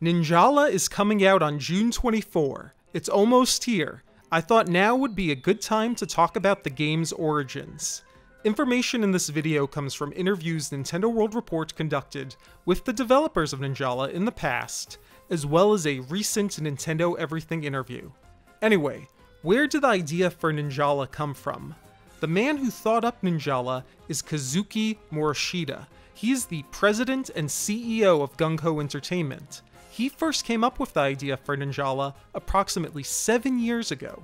Ninjala is coming out on June 24. It's almost here. I thought now would be a good time to talk about the game's origins. Information in this video comes from interviews Nintendo World Report conducted with the developers of Ninjala in the past, as well as a recent Nintendo Everything interview. Anyway, where did the idea for Ninjala come from? The man who thought up Ninjala is Kazuki Morishita. He is the president and CEO of Gung Ho Entertainment. He first came up with the idea for Ninjala approximately 7 years ago.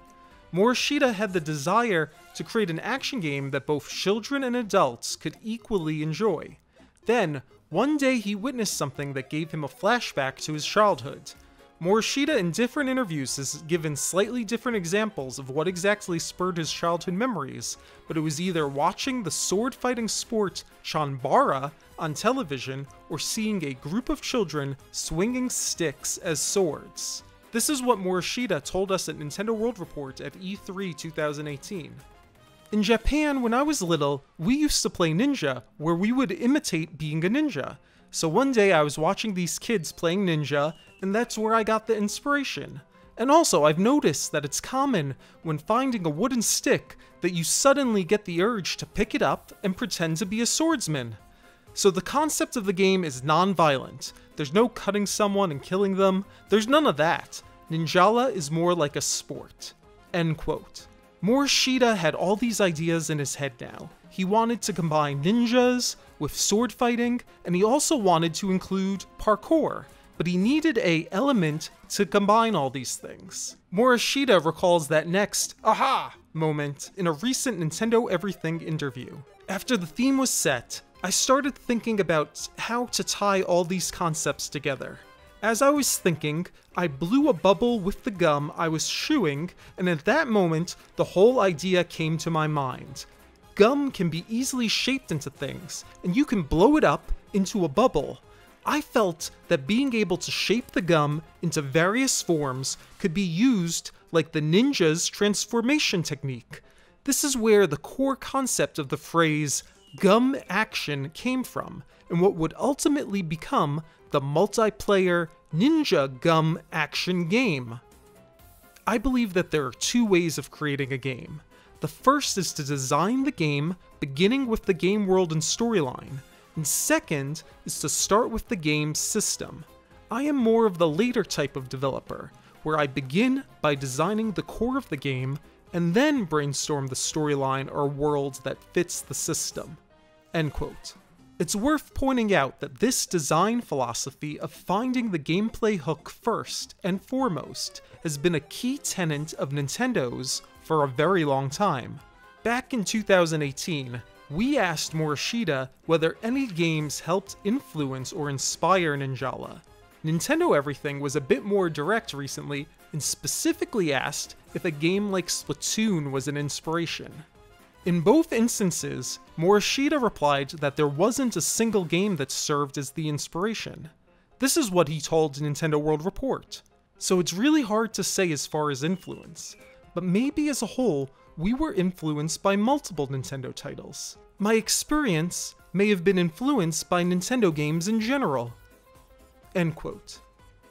Morishita had the desire to create an action game that both children and adults could equally enjoy. Then, one day he witnessed something that gave him a flashback to his childhood. Morishita in different interviews has given slightly different examples of what exactly spurred his childhood memories, but it was either watching the sword-fighting sport Chanbara on television or seeing a group of children swinging sticks as swords. This is what Morishita told us at Nintendo World Report at E3 2018. In Japan, when I was little, we used to play ninja, where we would imitate being a ninja. So one day I was watching these kids playing ninja, and that's where I got the inspiration. And also, I've noticed that it's common when finding a wooden stick that you suddenly get the urge to pick it up and pretend to be a swordsman. So the concept of the game is non-violent. There's no cutting someone and killing them. There's none of that. Ninjala is more like a sport. End quote. Morishita had all these ideas in his head now. He wanted to combine ninjas with sword fighting, and he also wanted to include parkour, but he needed an element to combine all these things. Morishita recalls that next aha moment in a recent Nintendo Everything interview. After the theme was set, I started thinking about how to tie all these concepts together. As I was thinking, I blew a bubble with the gum I was chewing, and at that moment, the whole idea came to my mind. Gum can be easily shaped into things, and you can blow it up into a bubble. I felt that being able to shape the gum into various forms could be used like the ninja's transformation technique. This is where the core concept of the phrase gum action came from, and what would ultimately become the multiplayer Ninja Gum action game. I believe that there are two ways of creating a game. The first is to design the game beginning with the game world and storyline, and second is to start with the game system. I am more of the later type of developer, where I begin by designing the core of the game and then brainstorm the storyline or world that fits the system. End quote. It's worth pointing out that this design philosophy of finding the gameplay hook first and foremost has been a key tenet of Nintendo's for a very long time. Back in 2018, we asked Morishita whether any games helped influence or inspire Ninjala. Nintendo Everything was a bit more direct recently and specifically asked if a game like Splatoon was an inspiration. In both instances, Morishita replied that there wasn't a single game that served as the inspiration. This is what he told Nintendo World Report. So it's really hard to say as far as influence, but maybe as a whole, we were influenced by multiple Nintendo titles. My experience may have been influenced by Nintendo games in general. End quote.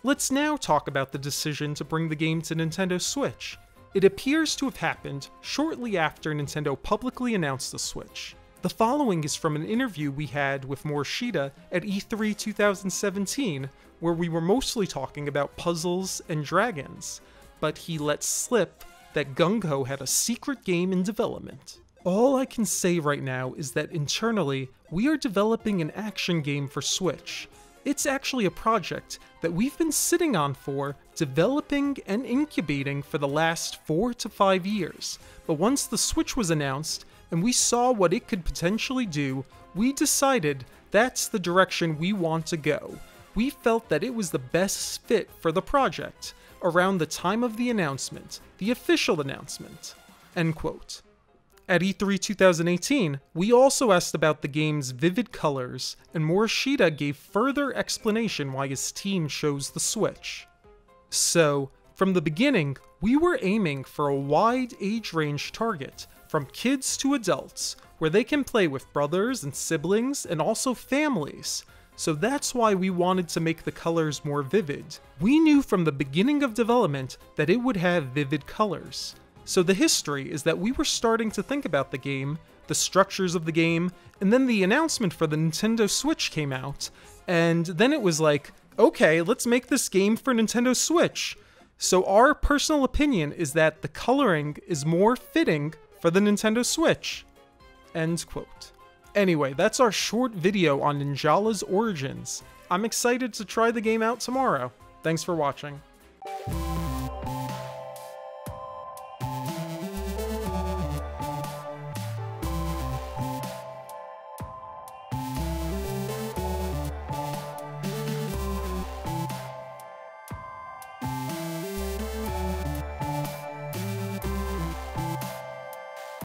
Let's now talk about the decision to bring the game to Nintendo Switch. It appears to have happened shortly after Nintendo publicly announced the Switch. The following is from an interview we had with Morishita at E3 2017, where we were mostly talking about puzzles and dragons, but he let slip that Gung Ho had a secret game in development. All I can say right now is that internally, we are developing an action game for Switch. It's actually a project that we've been sitting on for, developing and incubating for the last 4 to 5 years. But once the Switch was announced, and we saw what it could potentially do, we decided that's the direction we want to go. We felt that it was the best fit for the project, around the time of the announcement, the official announcement. End quote. At E3 2018, we also asked about the game's vivid colors, and Morishita gave further explanation why his team chose the Switch. So, from the beginning, we were aiming for a wide age range target, from kids to adults, where they can play with brothers and siblings and also families. so that's why we wanted to make the colors more vivid. We knew from the beginning of development that it would have vivid colors. So the history is that we were starting to think about the game, the structures of the game, and then the announcement for the Nintendo Switch came out, and then it was like, okay, let's make this game for Nintendo Switch. So our personal opinion is that the coloring is more fitting for the Nintendo Switch. End quote. Anyway, that's our short video on Ninjala's origins. I'm excited to try the game out tomorrow. Thanks for watching.